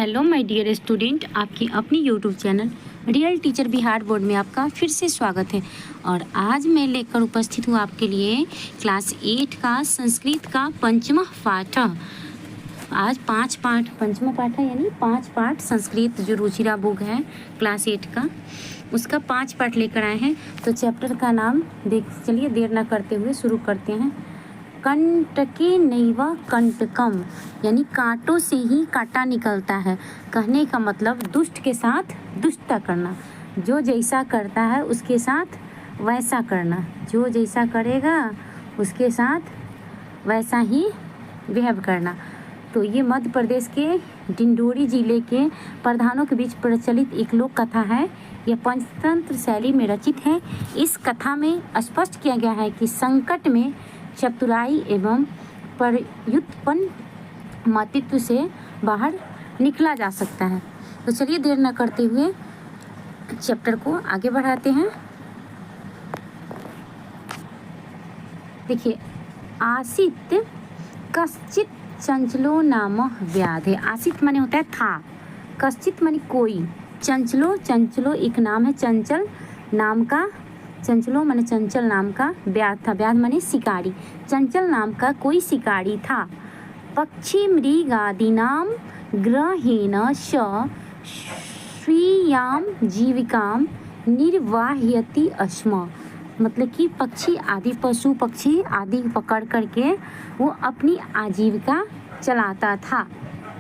Hello my dear student, आपकी अपनी YouTube channel real teacher Bihar board में आपका फिर से स्वागत है। और आज मैं लेकर उपस्थित हूँ आपके लिए क्लास 8 का संस्कृत का पंचमा पाठ। आज 5 पाठ पंचमा पाठ है, यानी 5 पाठ संस्कृत जो रुचिरा बुक है क्लास 8 का, उसका 5 पाठ लेकर आए हैं। तो चैप्टर का नाम चलिए देर न करते हुए शुरू करते हैं। कंटके नैव कंटकम, यानी कांटों से ही कांटा निकलता है। कहने का मतलब दुष्ट के साथ दुष्टता करना, जो जैसा करता है उसके साथ वैसा करना, जो जैसा करेगा उसके साथ वैसा ही बिहेव करना। तो ये मध्य प्रदेश के डिंडोरी जिले के प्रधानों के बीच प्रचलित एक लोक कथा है। यह पंचतंत्र शैली में रचित है। इस कथा में स्पष्ट किया गया है कि संकट में चतुराई एवं प्रयुत्पन्न मतित्व से बाहर निकला जा सकता है। तो चलिए देर न करते हुए चैप्टर को आगे बढ़ाते हैं। देखिए, आसित कश्चित चंचलो नाम व्याधे। आसित माने होता है था, कश्चित माने कोई, चंचलो एक नाम है चंचल नाम का, चंचलो माने चंचल नाम का, व्याध था, व्याध माने शिकारी, चंचल नाम का कोई शिकारी था। पक्षी मृगादीनां ग्रहेण स्वीयां जीविकां निर्वाहयति अस्म। मतलब कि पक्षी आदि, पशु पक्षी आदि पकड़ करके वो अपनी आजीविका चलाता था।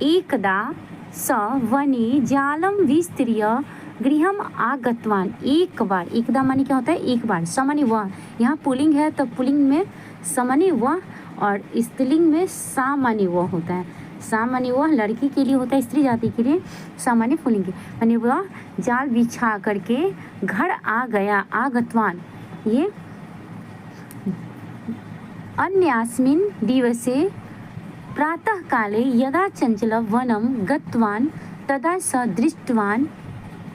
एकदा स वने जालम विस्तृय गृहम आगतवान। एक बार, एकदा माने क्या होता है एक बार, स माने वह, यहाँ पुल्लिंग है तो पुल्लिंग में स माने वह और स्त्रीलिंग में सा माने वह होता है। सा माने वह लड़की के लिए होता है, स्त्री जाति के लिए, सा माने पुल्लिंग माने वह जाल बिछा करके घर आ गया। आगतवान, ये अन्यास्मिन् दिवसे प्रातः काले यदा चंचल वनम गतवान तदा स दृष्टवान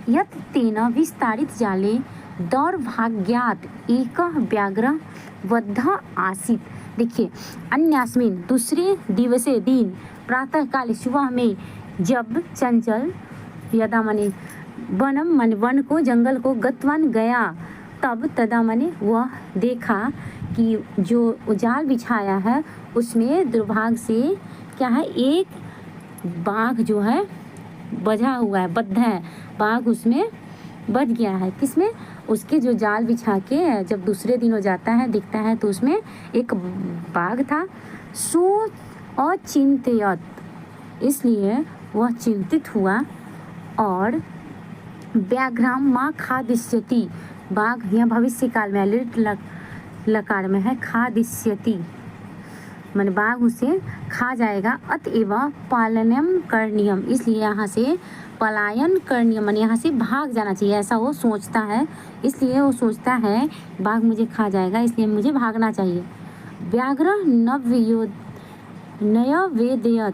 यत् तेन विस्तारित जाले दौर्भाग्यात् एकः व्याघ्रः बद्धः आसीत्। देखिए, अन्यास्मिन दूसरे दिवसे दिन, प्रातः काल सुबह में, जब चंचल, यदा माने वनम माने वन को, जंगल को, गतवान गया, तब तदा माने वह देखा कि जो जाल बिछाया है उसमें दुर्भाग्य से क्या है, एक बाघ जो है बझा हुआ है, बद्ध है, बाघ उसमें बच गया है। किसमें? उसके जो जाल बिछा के जब दूसरे दिन हो जाता है, दिखता है तो उसमें एक बाघ था। सो अचिंत्यत, इसलिए वह चिंतित हुआ। और व्याघ्राम माँ खादिष्यति, बाघ यहाँ भविष्य काल में लिट लकार में है, खादिष्यति मन बाघ उसे खा जाएगा। अतएव पालनम करणीयम, इसलिए यहाँ से पलायन करणीय मन यहाँ से भाग जाना चाहिए, ऐसा वो सोचता है। इसलिए वो सोचता है बाघ मुझे खा जाएगा, इसलिए मुझे भागना चाहिए। व्याघ्र नयवेदयत,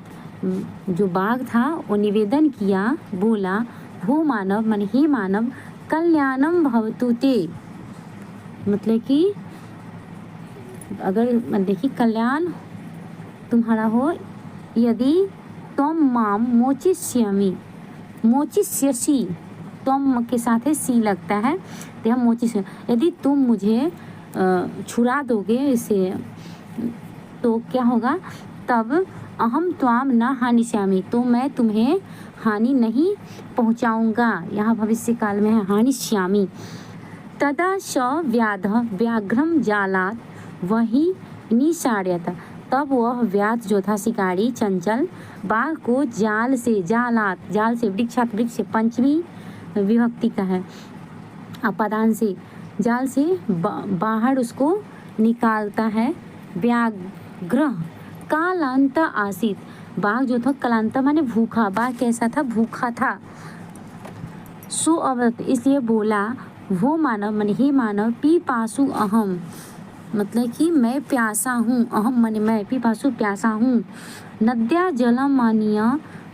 जो बाघ था वो निवेदन किया, बोला, भो मानव मन हे मानव, कल्याणम भवतु ते, मतलब कि अगर देखिए कल्याण तुम्हारा हो, यदि तुम माम मोचिष्यसि, तुम के साथ है सी लगता है तो हम मोचिष्य, यदि तुम मुझे छुड़ा दोगे इसे तो क्या होगा, तब अहम त्वाम न हानिष्यामि, तो मैं तुम्हें हानि नहीं पहुंचाऊंगा। यहाँ भविष्य काल में है हानिष्यामि। तदा स व्याधः व्याघ्रम जालात वही निसार्यत, तब वह व्याध जो था शिकारी चंचल, बाघ को जाल से, जालात जाल से, वृक्षात वृक्ष से, पंचमी विभक्ति का है, अपादान से, जाल से बाहर उसको निकालता है। व्याघ्र कालांत आसित, बाघ जो था कालांत माने भूखा, बाघ कैसा था, भूखा था। सो अवत, इसलिए बोला, वो मानव मन हे मानव, पिपासु अहम, मतलब कि मैं प्यासा हूँ, अहम माने मैं, पिपासु प्यासा हूँ। नद्या जलम मानिय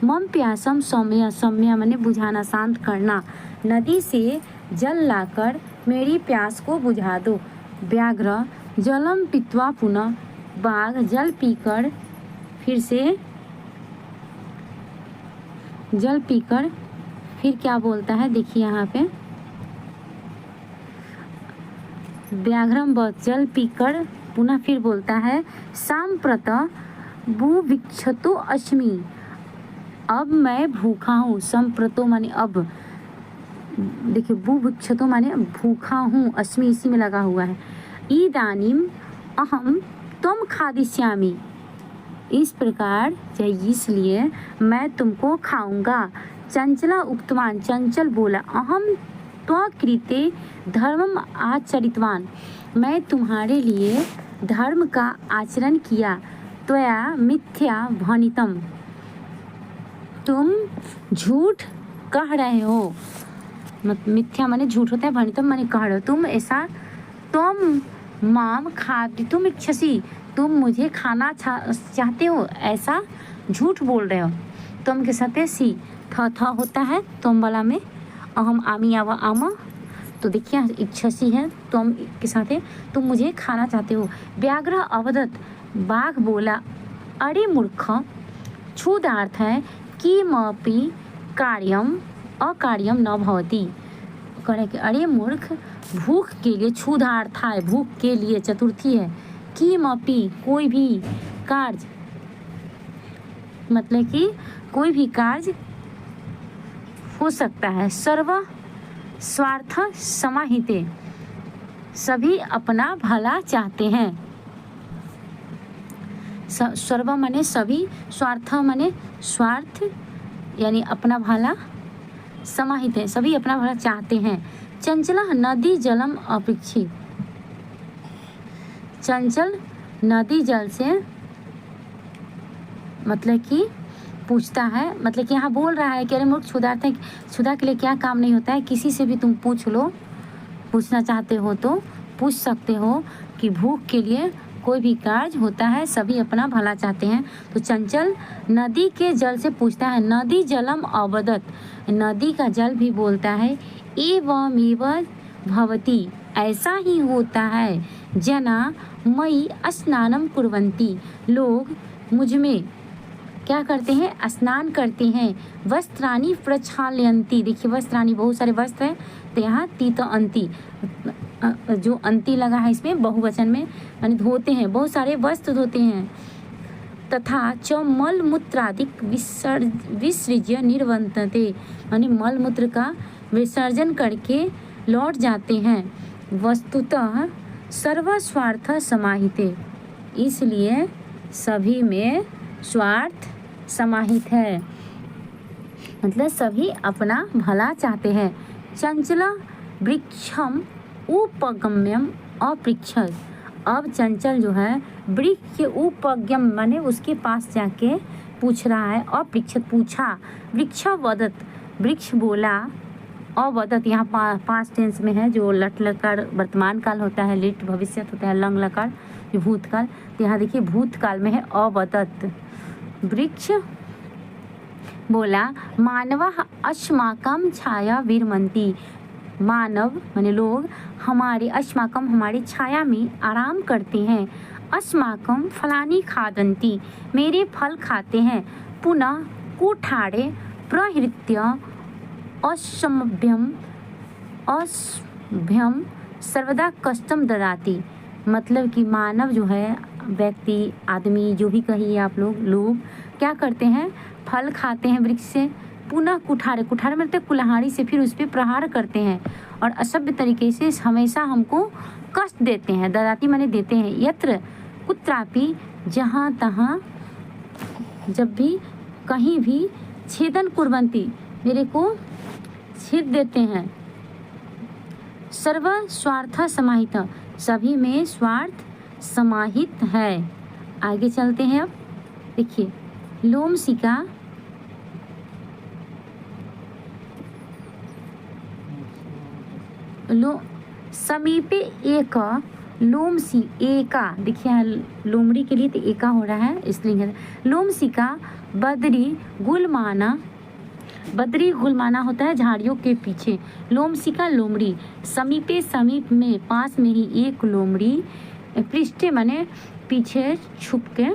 मम प्यासम सौम्य, सौम्य माने बुझाना, शांत करना, नदी से जल लाकर मेरी प्यास को बुझा दो। व्याघ्र जलम पीत्वा पुनः, बाघ जल पीकर फिर से जल पीकर फिर क्या बोलता है, देखिए यहाँ पे व्याघ्रम जल पीकर पुनः फिर बोलता है सांप्रत भूभिक्षतो अस्मि, अब मैं भूखा हूँ। संप्रतो माने अब, देखिए भूभिक्षतो माने भूखा हूँ, अस्मि इसी में लगा हुआ है। इदानीम अहम त्वं खादिष्यामि, इस प्रकार चाहिए इसलिए मैं तुमको खाऊंगा। चंचला उक्तवान, चंचल बोला, अहम त्वकृते धर्मम आचरितवान, मैं तुम्हारे लिए धर्म का आचरण किया। त्वया मिथ्या भनितम, तुम झूठ कह रहे हो। मिथ्या माने झूठ होता है, भनितम माने कह रहे हो तुम ऐसा। तुम माम खादितुम इच्छसि, तुम मुझे खाना चाहते हो, ऐसा झूठ बोल रहे हो। तुम के साथ सी थ होता है तुम वाला में, अहम आमी आवा आमा, तो देखिए इच्छसी है तुम के साथ है, तुम मुझे खाना चाहते हो। व्याघ्र अवदत, बाघ बोला, अरे मूर्ख, क्षुधार्थ है किमपि कार्यम अकार्यम न भवति, करे कि अरे मूर्ख, भूख के लिए, क्षुधार्थ है भूख के लिए, चतुर्थी है, किमपि कोई भी कार्य, मतलब कि कोई भी कार्य हो सकता है। सर्व स्वार्थ समाहिते, सभी अपना भला चाहते हैं। सर्व माने सभी, स्वार्थ माने स्वार्थ यानी अपना भला, समाहित है सभी अपना भला चाहते हैं। चंचला नदी जलम अपेक्षित, चंचल नदी जल से मतलब कि पूछता है, मतलब कि यहाँ बोल रहा है कि अरे मूर्ख क्षुधार्थ है, क्षुधा के लिए क्या काम नहीं होता है, किसी से भी तुम पूछ लो, पूछना चाहते हो तो पूछ सकते हो कि भूख के लिए कोई भी कार्य होता है, सभी अपना भला चाहते हैं। तो चंचल नदी के जल से पूछता है, नदी जलम अवदत, नदी का जल भी बोलता है, एवमेव भवति, ऐसा ही होता है। जना मई स्नानम कुर्वन्ति, लोग मुझ में क्या करते हैं, स्नान करते हैं। वस्त्राणि प्रक्षालयन्ति, देखिए वस्त्राणि बहुत सारे वस्त्र हैं, तो यहाँ तीत अंति, जो अंति लगा है इसमें बहुवचन में, यानी धोते हैं, बहुत सारे वस्त्र धोते हैं। तथा च मल मूत्रादिक विसर्ज्य निर्वर्तन्ते, यानी मल मूत्र का विसर्जन करके लौट जाते हैं। वस्तुतः सर्वस्वार्थ समाहिते, इसलिए सभी में स्वार्थ समाहित है, मतलब सभी अपना भला चाहते हैं। चंचला वृक्षम उपगम्यम अपृच्छत, अब चंचल जो है वृक्ष के उपगम माने उसके पास जाके पूछ रहा है, अपृच्छत पूछा। वृक्ष वदत, वृक्ष बोला, अवदत यहाँ पास्ट टेंस में है, जो लट लकार वर्तमान काल होता है, लिट भविष्य होता है, लंग लकार जो भूतकाल, तो यहाँ देखिए भूतकाल में है अवदत। वृक्ष बोला, मानव अस्माकम छाया विरमंती, मानव माने लोग हमारे, अस्माकम हमारी छाया में आराम करते हैं। अस्माकम फलानी खादंती, मेरे फल खाते हैं। पुनः कुठारे प्रहृत्य असभ्यम सर्वदा कष्टम ददाती, मतलब कि मानव जो है, व्यक्ति, आदमी, जो भी कहिए आप लोग क्या करते हैं, फल खाते हैं वृक्ष से, पुनः कुठारे, कुठारे मतलब कुल्हाड़ी से फिर उस पर प्रहार करते हैं और असभ्य तरीके से हमेशा हमको कष्ट देते हैं। ददाती माने देते हैं। यत्र कुत्रापि, जहाँ तहाँ, जब भी, कहीं भी, छेदन कुर्वन्ति, मेरे को छेद देते हैं। सर्व स्वार्थ समाहित, सभी में स्वार्थ समाहित है। आगे चलते हैं। अब देखिए लोमशिका, समीपे एक लोमसी, एका, देखिए यहाँ लोमड़ी के लिए तो एका हो रहा है, इसलिए लोमशिका बदरी गुलमाना, बदरी गुलमाना होता है झाड़ियों के पीछे, लोमशिका लोमड़ी, समीपे समीप में, पास में ही एक लोमड़ी, पृष्ठे माने पीछे छुप के,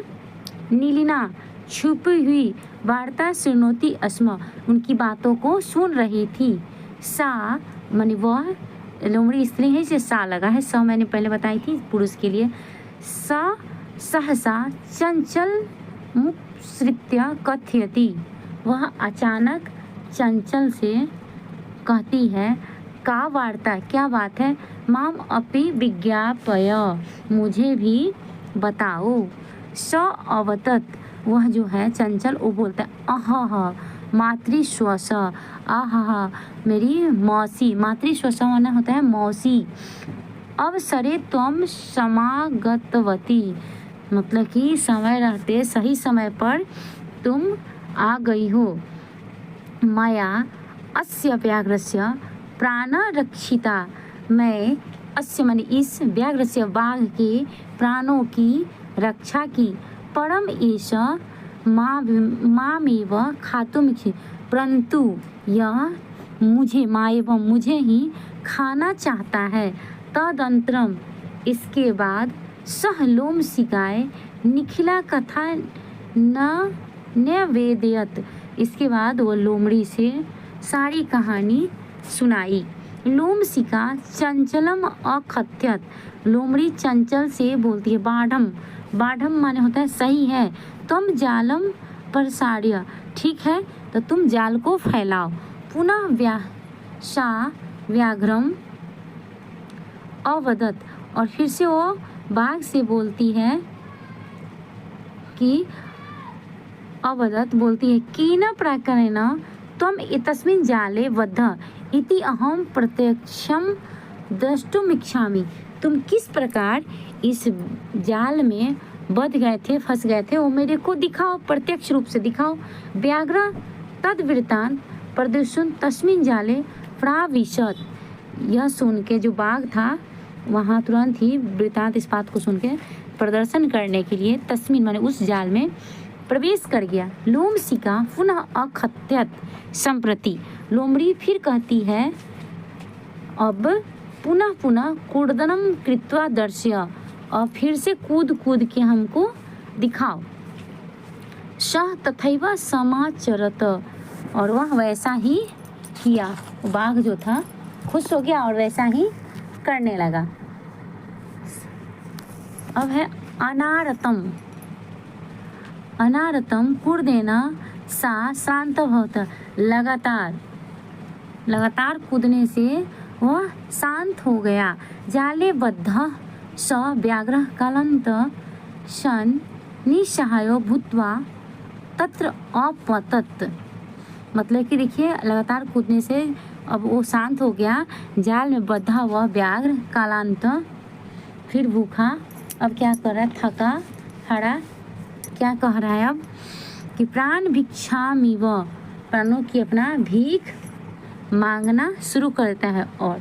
नीलिना छुपी हुई, वार्ता शृणोति स्म, उनकी बातों को सुन रही थी। सा माने वह, लोमड़ी स्त्री है इसे सा लगा है, स मैंने पहले बताई थी पुरुष के लिए। स सहसा चंचल मुपसृत्य कथयति, वह अचानक चंचल से कहती है, का वार्ता, क्या बात है, माम अपि विज्ञापय, मुझे भी बताओ। स अवतत, वह जो है चंचल वो बोलता है, अहह मातृश्वस, आहा मेरी मौसी, मातृश्वस माना होता है मौसी। अवसरे त्वम समागतवती, मतलब कि समय रहते सही समय पर तुम आ गई हो। मया अस्य व्याघ्रस्य प्राणरक्षिता, मैं अस्य माने इस व्याघ्रस्य बाघ के प्राणों की रक्षा की। परम एष मामेव खातुमिच्छति, परंतु यह मुझे, माँ एवं मुझे ही खाना चाहता है। तदंतरम, इसके बाद सह लोमशिकाय निखिला कथा न न्यवेदयत, इसके बाद वो लोमड़ी से सारी कहानी सुनाई। लोमशिका चंचलम अकथ्यत, लोमड़ी चंचल से बोलती है, बाढ़म, बाढ़म माने होता है सही है, तुम जालम प्रसार्य, ठीक है तो तुम जाल को फैलाओ। पुनः व्याघ्रम अवदत, और फिर से वो बाघ से बोलती है कि अवदत बोलती है, कीन प्रकारेण त्वम एतस्मिन् जाले बद्ध इति अहम प्रत्यक्षम द्रष्टुमिच्छामि, तुम किस प्रकार इस जाल में बंध गए थे, फंस गए थे, वो मेरे को दिखाओ, प्रत्यक्ष रूप से दिखाओ। व्याघ्र तद्वृत्तांत प्रदर्शन तस्मिन् जाले प्राविशत, यह सुन के जो बाघ था वहाँ तुरंत ही वृत्तांत इस बात को सुन के प्रदर्शन करने के लिए तस्मिन माने उस जाल में प्रवेश कर गया। लोमशिका पुनः अकथ्यत संप्रति, लोमड़ी फिर कहती है, अब पुनः पुनः कूर्दनम कृत्वा दर्श्य, और फिर से कूद कूद के हमको दिखाओ। सह तथैव समाचरत, और वह वैसा ही किया, बाघ जो था खुश हो गया और वैसा ही करने लगा। अब है अनारतम, अनारतम कूर्देना सा शांत भवत, लगातार लगातार कूदने से वह शांत हो गया। जाले बद्ध स व्याघ्र कालांत शन निस्सहायो भूत्वा तत्र अपतत, मतलब कि देखिए लगातार कूदने से अब वो शांत हो गया, जाल में बद्धा हुआ व्याघ्र कालांत, फिर भूखा, अब क्या कर रहा है, थका हरा, क्या कह रहा है अब कि प्राण भिक्षामिव, प्राणों की अपना भीख मांगना शुरू करता है। और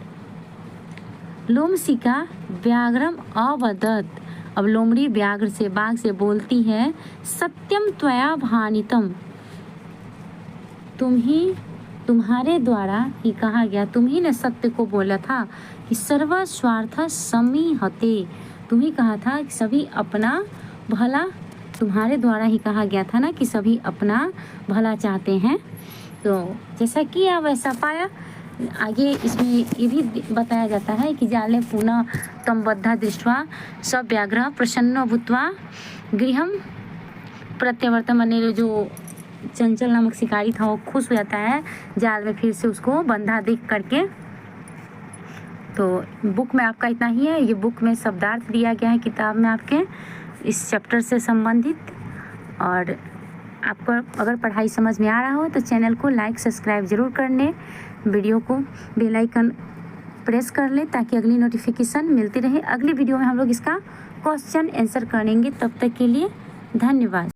लोमशिका व्याघ्रम अवदत, अब लोमड़ी व्याघ्र से, बाघ से बोलती है, सत्यम त्वया भानितम, तुम्हारे द्वारा ही कहा गया, तुम ही ने सत्य को बोला था कि सर्व स्वार्थ समीहते, तुम ही कहा था कि सभी अपना भला, तुम्हारे द्वारा ही कहा गया था ना कि सभी अपना भला चाहते हैं, तो जैसा किया वैसा पाया। आगे इसमें ये भी बताया जाता है कि जाले पुनः तम बद्धा दृष्ट्वा सब व्याघ्र प्रसन्न भूत्वा गृहम प्रत्यावर्तन, माने जो चंचल नामक शिकारी था वो खुश हो जाता है जाल में फिर से उसको बंधा देख करके। तो बुक में आपका इतना ही है, ये बुक में शब्दार्थ दिया गया है किताब में आपके इस चैप्टर से संबंधित। और आपको अगर पढ़ाई समझ में आ रहा हो तो चैनल को लाइक सब्सक्राइब ज़रूर करने, वीडियो को बेल आइकन प्रेस कर ले ताकि अगली नोटिफिकेशन मिलती रहे। अगली वीडियो में हम लोग इसका क्वेश्चन आंसर करेंगे, तब तक के लिए धन्यवाद।